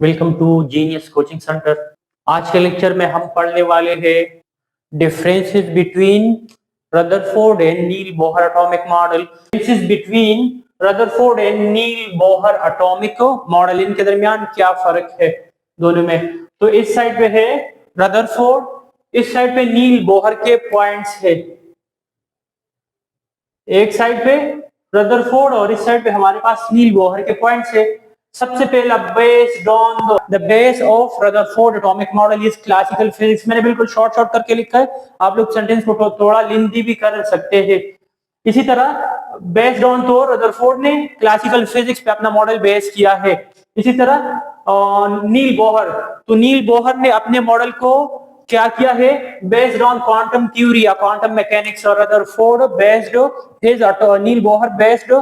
Welcome to genius coaching centre. आज के lecture में हम पढ़ने वाले हैं differences between Rutherford and Niels Bohr atomic model. Differences between Rutherford and Niels Bohr atomic model, इनके दरमियान क्या फर्क है दोनों में। तो इस साइड पे है रदरफोर्ड, इस साइड पे नील बोहर के पॉइंट्स है। एक साइड पे रदरफोर्ड और इस साइड पे हमारे पास नील बोहर के पॉइंट्स है। सबसे पहला, based on the base of Rutherford atomic model is classical physics. मैंने बिल्कुल शॉर्ट शॉर्ट करके लिखा है, आप लोग सेंटेंस को थोड़ा लेंथी भी कर सकते हैं। इसी तरह बेस्ड ऑन तो रदरफोर्ड ने क्लासिकल फिजिक्स पे अपना मॉडल बेस किया है। इसी तरह नील बोहर, तो नील बोहर ने अपने मॉडल को क्या किया है, बेस्ड ऑन क्वांटम थ्योरी या क्वांटम मैकेनिक्स। और Rutherford based his Niels Bohr based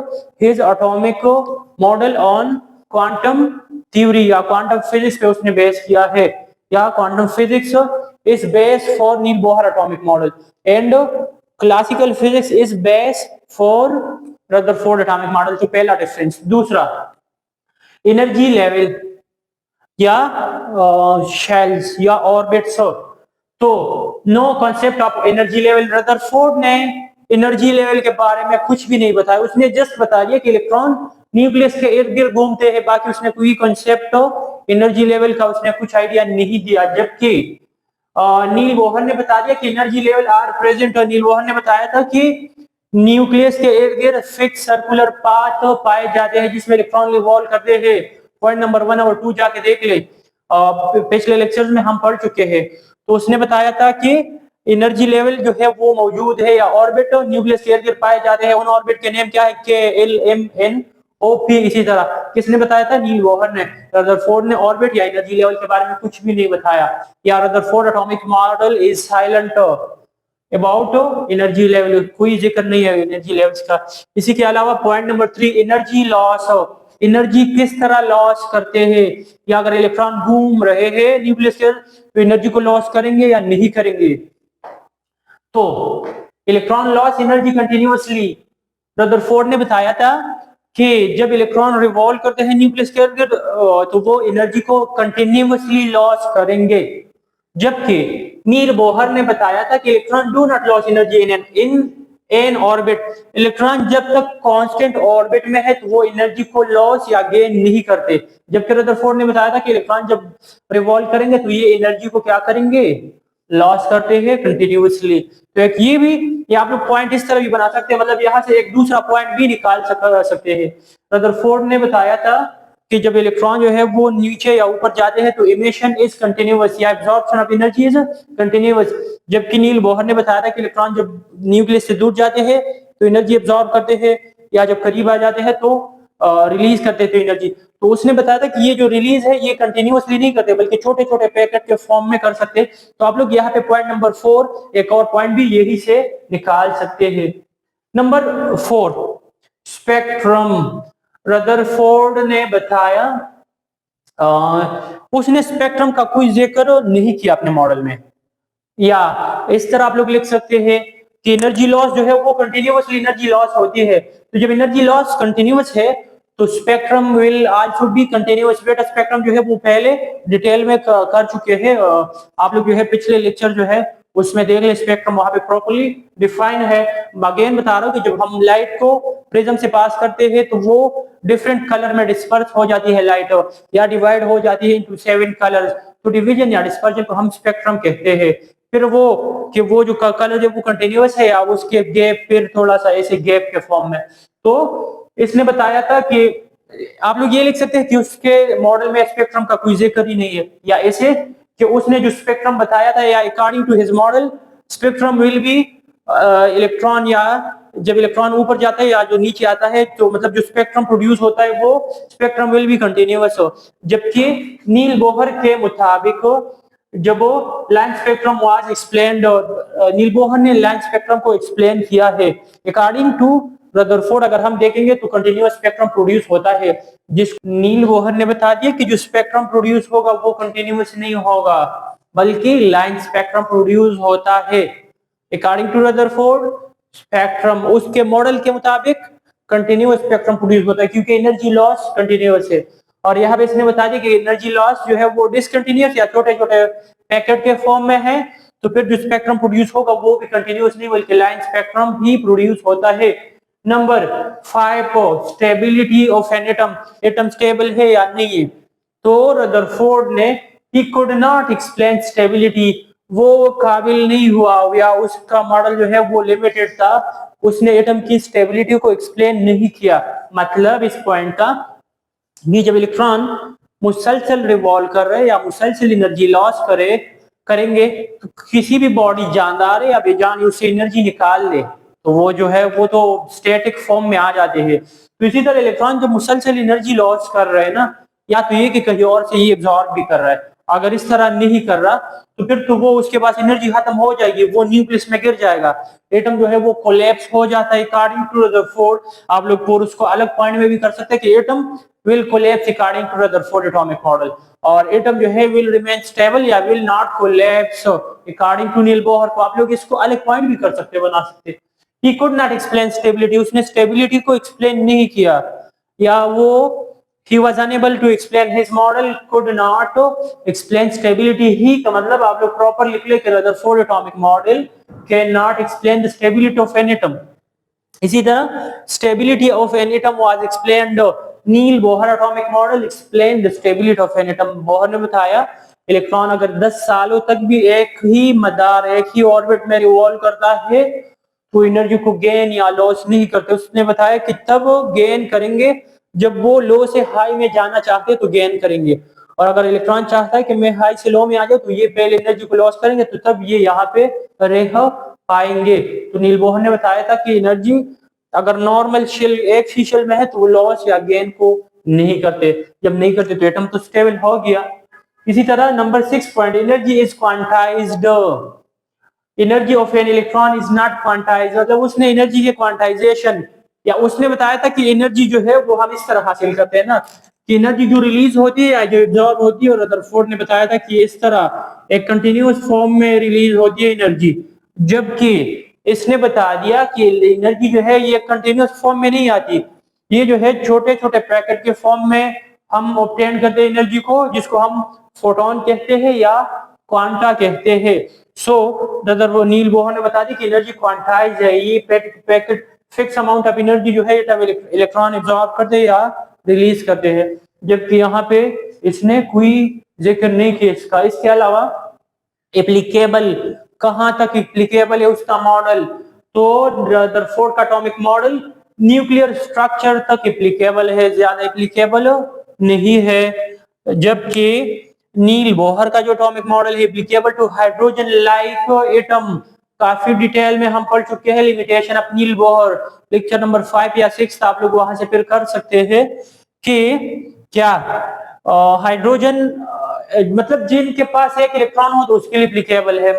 his atomic model on quantum theory या क्वांटम फिजिक्स पे उसने बेस किया है, या quantum physics is base for Niels Bohr atomic model and classical physics is base for Rutherford atomic model. तो पहला difference. दूसरा, energy level या शेल्स या ऑर्बिट्स। तो no concept of energy level. Rutherford ने एनर्जी लेवल के बारे में कुछ भी नहीं बताया, उसने जस्ट बता दिया कि इलेक्ट्रॉन न्यूक्लियस के इर्द गिर्द घूमते हैं, बाकी उसने कोई कॉन्सेप्ट एनर्जी लेवल का उसने कुछ आइडिया नहीं दिया। जबकि नील बोहर ने बता दिया कि एनर्जी लेवल आर प्रेजेंट, और नील बोहर ने बताया था कि न्यूक्लियस के इर्द गिर्द फिक्स सर्कुलर पाथ पाए जाते हैं जिसमें इलेक्ट्रॉन रिवॉल्व करते हैं। पॉइंट नंबर 1 और 2 जाके देख ले, पिछले लेक्चर्स में हम पढ़ चुके हैं। तो उसने बताया था कि एनर्जी लेवल जो है वो मौजूद है, या ऑर्बिट न्यूक्लियस के इर्द गिर्द पाए जाते हैं। उन ऑर्बिट के नेम क्या है, K L M N O P. इसी तरह किसने बताया था, नील बोहर ने। रदरफोर्ड ने ऑर्बिट या एनर्जी लेवल के बारे में कुछ भी नहीं बताया। या Rutherford atomic model is silent about energy level, कोई जिक्र नहीं है एनर्जी लेवल्स का। इसी के अलावा point number 3, energy loss. Energy किस तरह लॉस करते हैं, या अगर इलेक्ट्रॉन घूम रहे हैं न्यूक्लियस के तो एनर्जी को लॉस करेंगे या नहीं करेंगे। तो electron loss energy continuously. Rutherford ने बताया था कि जब इलेक्ट्रॉन रिवॉल्व करते हैं न्यूक्लियस के इर्द तो वो एनर्जी को कंटिन्यूअसली लॉस करेंगे। जबकि नील बोहर ने बताया था कि electron do not loss energy in an orbit. Electron जब तक कांस्टेंट ऑर्बिट में है तो वो एनर्जी को लॉस या गेन नहीं करते। जबकि रदरफोर्ड ने बताया था कि इलेक्ट्रॉन जब रिवॉल्व करेंगे तो ये एनर्जी को क्या करेंगे, लॉस करते हैं कंटिन्यूअसली। तो एक ये आप लोग पॉइंट इस तरह भी बना सकते हैं, मतलब यहाँ से एक दूसरा पॉइंट भी निकाल सकते हैं। रदरफोर्ड ने बताया था कि जब इलेक्ट्रॉन जो है वो नीचे या ऊपर जाते हैं तो इमिशन इज कंटिन्यूअस या absorption of energy is continuous. जबकि नील बोहर ने बताया था कि इलेक्ट्रॉन जब न्यूक्लियस से दूर जाते हैं तो एनर्जी एब्जॉर्ब करते हैं, या जब करीब आ जाते हैं तो रिलीज करते थे एनर्जी। तो उसने बताया था कि ये जो रिलीज है ये कंटिन्यूअसली नहीं करते बल्कि छोटे छोटे पैकेट के फॉर्म में कर सकते। तो आप लोग यहाँ पे पॉइंट नंबर 4 एक और पॉइंट भी यही से निकाल सकते हैं। Number 4, spectrum. रदरफोर्ड ने बताया उसने स्पेक्ट्रम का कोई जिक्र नहीं किया अपने मॉडल में। या इस तरह आप लोग लिख सकते हैं कि एनर्जी लॉस जो है वो कंटिन्यूअसली एनर्जी लॉस होती है। तो जब एनर्जी लॉस कंटिन्यूअस है तो spectrum will also be continuous. बेटा स्पेक्ट्रम जो है वो पहले डिटेल में कर चुके हैं, आप लोग जो है पिछले लेक्चर जो है उसमें देख ले, स्पेक्ट्रम वहां पे प्रॉपर्ली डिफाइन है। अगेन बता रहा हूँ कि जब हम लाइट को प्रिज्म से पास करते हैं तो वो डिफरेंट कलर में डिस्पर्स हो जाती है लाइट, या डिवाइड हो जाती है इनटू 7 कलर्स। तो डिवीजन या डिस्पर्जन को हम स्पेक्ट्रम कहते हैं। फिर वो कि वो जो कलर है वो कंटिन्यूअस है या उसके गैप फिर थोड़ा सा ऐसे गैप के फॉर्म में। तो इसने बताया था कि आप लोग ये लिख सकते हैं कि उसके मॉडल में स्पेक्ट्रम का कोई जिक्र ही नहीं है, या ऐसे कि उसने जो स्पेक्ट्रम बताया था, या according to his model spectrum will be electron, या जब इलेक्ट्रॉन ऊपर जाता है या जो नीचे आता है तो मतलब जो स्पेक्ट्रम प्रोड्यूस होता है वो स्पेक्ट्रम विल बी कंटिन्यूअस हो। जबकि नील बोहर के मुताबिक जब वो line spectrum was explained, Niels Bohr ने लाइन स्पेक्ट्रम को एक्सप्लेन किया है। अकॉर्डिंग टू रदरफोर्ड अगर हम देखेंगे तो कंटिन्यूअस स्पेक्ट्रम प्रोड्यूस होता है। जिस नील बोहर ने बता दिया कि जो स्पेक्ट्रम प्रोड्यूस होगा वो कंटिन्यूअस नहीं होगा बल्कि लाइन स्पेक्ट्रम प्रोड्यूस होता है। अकॉर्डिंग टू रदरफोर्ड स्पेक्ट्रम उसके मॉडल के मुताबिक कंटिन्यूअस स्पेक्ट्रम प्रोड्यूस होता है क्योंकि एनर्जी लॉस कंटिन्यूअस है। और यहाँ पे इसने बता दिया कि एनर्जी लॉस जो है वो डिसकंटिन्यूअस या छोटे छोटे पैकेट के फॉर्म में है, तो फिर जो स्पेक्ट्रम प्रोड्यूस होगा वो भी कंटिन्यूअस नहीं बल्कि लाइन स्पेक्ट्रम ही प्रोड्यूस होता है। Number 5 stability of an atom, atom stable है या नहीं है। तो रदरफोर्ड ने he could not explain stability, वो काबिल नहीं हुआ या उसका मॉडल जो है वो लिमिटेड था, उसने एटम की स्टेबिलिटी को एक्सप्लेन नहीं किया। मतलब इस पॉइंट का ये जब इलेक्ट्रॉन मुसलसल रिवॉल्व कर रहे या मुसलसल एनर्जी लॉस करेंगे तो किसी भी बॉडी जानदार है या बेजान उससे एनर्जी निकाल ले तो वो जो है वो तो स्टैटिक फॉर्म में आ जाते हैं। तो इसी तरह इलेक्ट्रॉन जब मुसलसल एनर्जी लॉस कर रहे हैं ना, या तो ये कि कहीं और से ये एब्जॉर्ब भी कर रहा है, अगर इस तरह नहीं कर रहा तो फिर तो वो उसके पास एनर्जी खत्म हो जाएगी, वो न्यूक्लियस में गिर जाएगा, एटम जो है वो कोलैप्स हो जाता है अकॉर्डिंग टू रदरफोर्ड। आप लोग पूरा उसको अलग पॉइंट में भी कर सकते हैं कि atom will collapse according to Rutherford atomic model, और एटम जो है will remain stable या will not collapse according to Niels Bohr को आप लोग इसको अलग पॉइंट भी कर सकते बना सकते। He could not explain stability, उसने स्टेबिलिटी को एक्सप्लेन नहीं किया, या वो he was unable to explain, his model could not explain stability। ही का मतलब आप लोग प्रॉपर लिख ले कि Rutherford atomic model cannot explain the stability of an atom। इसी तरह stability of an atom was explained, Niels Bohr atomic model explain the stability of an atom. Bohr ने बताया इलेक्ट्रॉन अगर 10 सालों तक भी एक ही मदार एक ही ऑर्बिट में रिवॉल्व करता है तो एनर्जी को गेन या लॉस नहीं करते। उसने बताया कि तब गेन करेंगे जब वो लो से हाई में जाना चाहते तो गेन करेंगे, और अगर इलेक्ट्रॉन चाहता है कि मैं हाई से लो में आ जाऊं तो ये पहले एनर्जी को लॉस करेंगे तो तब ये यहाँ पे रह पाएंगे। तो नील बोहर ने बताया था कि एनर्जी अगर नॉर्मल शेल एक ही शेल में है तो वो लॉस या गेन को नहीं करते, जब नहीं करते तो एटम तो स्टेबल हो गया। इसी तरह number 6 point, energy is quantized, energy of an electron is not quantized, मतलब उसने एनर्जी के क्वांटाइजेशन या उसने बताया था कि एनर्जी जो है वो हम इस तरह हासिल करते हैं ना कि एनर्जी जो रिलीज होती है या जो एब्जॉर्ब होती है, और रदरफोर्ड ने बताया था कि इस तरह एक कंटिन्यूअस फॉर्म में रिलीज होती है एनर्जी, जबकि इसने बता दिया कि एनर्जी जो है ये कंटिन्यूअस फॉर्म में नहीं आती, ये जो है छोटे छोटे पैकेट के फॉर्म में हम ऑब्टेन करते हैं एनर्जी को, जिसको हम फोटोन कहते हैं या क्वांटा कहते हैं। सो नील बोहर ने बता दी कि एनर्जी क्वांटाइज है, ये packet fix amount of energy जो है इलेक्ट्रॉन एब्जॉर्ब करते हैं या रिलीज करते हैं, जबकि यहाँ पे इसने कोई जिक्र नहीं किया इसका। इसके अलावा एप्लीकेबल कहां तक एप्लीकेबल है उसका मॉडल, तो रदरफोर्ड का एटॉमिक मॉडल न्यूक्लियर स्ट्रक्चर तक एप्लीकेबल है, ज्यादा एप्लीकेबल नहीं है, जबकि नील बोहर का जो एटॉमिक मॉडल है applicable to hydrogen like atom. काफी डिटेल में हम पढ़ चुके हैं limitation of Niels Bohr, lecture number 5 या 6 आप लोग वहां से फिर कर सकते हैं कि क्या हाइड्रोजन मतलब जिनके पास एक इलेक्ट्रॉन हो तो उसके लिए एप्लीकेबल है।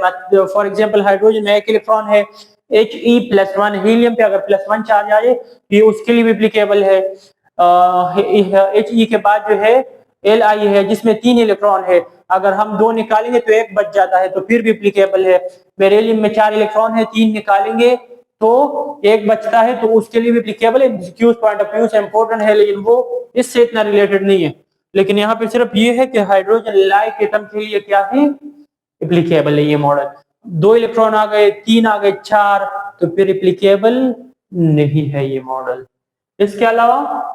फॉर एग्जांपल हाइड्रोजन में एक इलेक्ट्रॉन है He+1, हीलियम पे अगर +1 चार्ज आ जाए तो ये उसके लिए भी एप्लीकेबल है। He के बाद जो है Li है जिसमें 3 इलेक्ट्रॉन है, अगर हम 2 निकालेंगे तो एक बच जाता है तो फिर भी एप्लीकेबल है। बेरिलियम में 4 इलेक्ट्रॉन है, 3 निकालेंगे तो एक बचता है तो उसके लिए भी एप्लीकेबल है। पॉइंट ऑफ व्यू से इंपॉर्टेंट है लेकिन वो इससे इतना रिलेटेड नहीं है, लेकिन यहाँ पे सिर्फ ये है कि हाइड्रोजन लाइक एटम के लिए क्या है एप्लीकेबल है ये मॉडल। 2 इलेक्ट्रॉन आ गए, 3 आ गए, 4 तो फिर एप्लीकेबल नहीं है ये मॉडल। इसके अलावा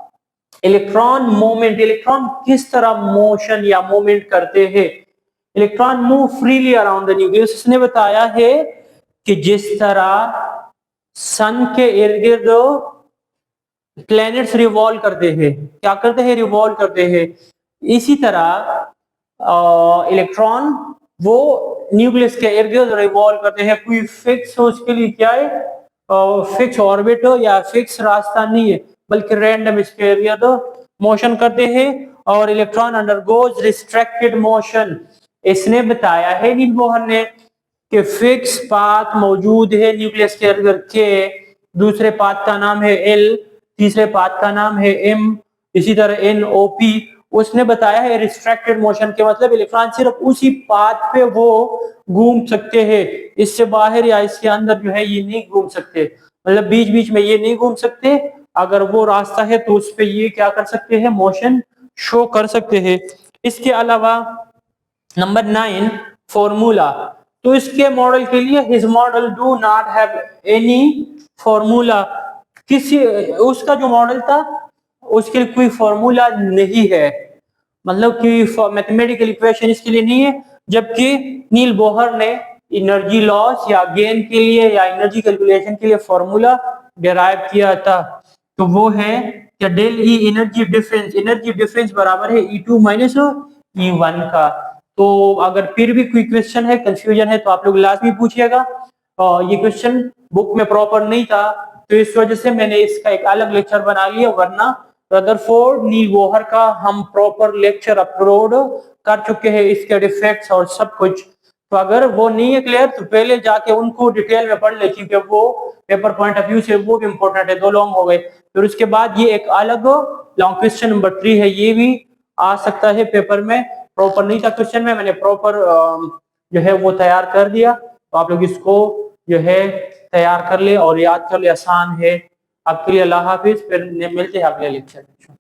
इलेक्ट्रॉन मूवमेंट, इलेक्ट्रॉन किस तरह मोशन या मूवमेंट करते हैं। Electron move freely around the nucleus. इसने बताया है कि जिस तरह सन के इर्द गिर्द प्लैनेट्स रिवॉल्व करते हैं, क्या करते हैं रिवॉल्व करते हैं, इसी तरह इलेक्ट्रॉन वो न्यूक्लियस के इर्द गिर्द रिवॉल्व करते हैं। कोई फिक्स हो उसके लिए क्या है फिक्स ऑर्बिट या फिक्स रास्ता नहीं है, बल्कि रैंडम स्पेरियड मोशन करते हैं। और इलेक्ट्रॉन अंडरगोज रिस्ट्रिक्टेड मोशन। इसने बताया है नील बोहर ने कि फिक्स पाथ मौजूद है न्यूक्लियस के इर्द गिर्द के, दूसरे पाथ का नाम है एल, तीसरे पाथ का नाम है एम, इसी तरह NOP। उसने बताया है रिस्ट्रिक्टेड मोशन के मतलब इलेक्ट्रॉन सिर्फ उसी पाथ पे वो घूम सकते हैं, इससे बाहर या इसके अंदर जो है ये नहीं घूम सकते, मतलब बीच बीच में ये नहीं घूम सकते। अगर वो रास्ता है तो उस पे ये क्या कर सकते हैं मोशन शो कर सकते हैं। इसके अलावा नंबर 9 फॉर्मूला, तो इसके मॉडल के लिए his model do not have any formula, किसी उसका जो मॉडल था उसके लिए कोई फॉर्मूला नहीं है, मतलब कि मैथमेटिकल इक्वेशन इसके लिए नहीं है। जबकि नील बोहर ने एनर्जी लॉस या गेन के लिए या एनर्जी कैलकुलेशन के लिए फॉर्मूला डिराइव किया था, तो वो है क्या डेल ई एनर्जी डिफरेंस बराबर है E2 माइनस E1 का। तो अगर फिर भी कोई क्वेश्चन है, कंफ्यूजन है, तो आप लोग लास्ट में पूछिएगा। और ये क्वेश्चन बुक में प्रॉपर नहीं था, तो इस वजह से मैंने इसका एक अलग लेक्चर बना लिया, वरना रदरफोर्ड नील बोहर का हम प्रॉपर लेक्चर अपलोड कर चुके हैं, इसके डिफेक्ट्स और सब कुछ। तो अगर वो नहीं है क्लियर तो पहले जाके उनको डिटेल में पढ़ ले, क्योंकि वो पेपर पॉइंट ऑफ व्यू से वो भी इंपॉर्टेंट है। 2 लॉन्ग हो गए, फिर उसके बाद ये एक अलग लॉन्ग क्वेश्चन नंबर 3 है, ये भी आ सकता है पेपर में। प्रॉपर नहीं था क्वेश्चन में, मैंने प्रॉपर जो है वो तैयार कर दिया, तो आप लोग इसको जो है तैयार कर ले और याद कर ले, आसान है। आपके लिए अल्लाह हाफिज, फिर मिलते हैं अगले लेक्चर में।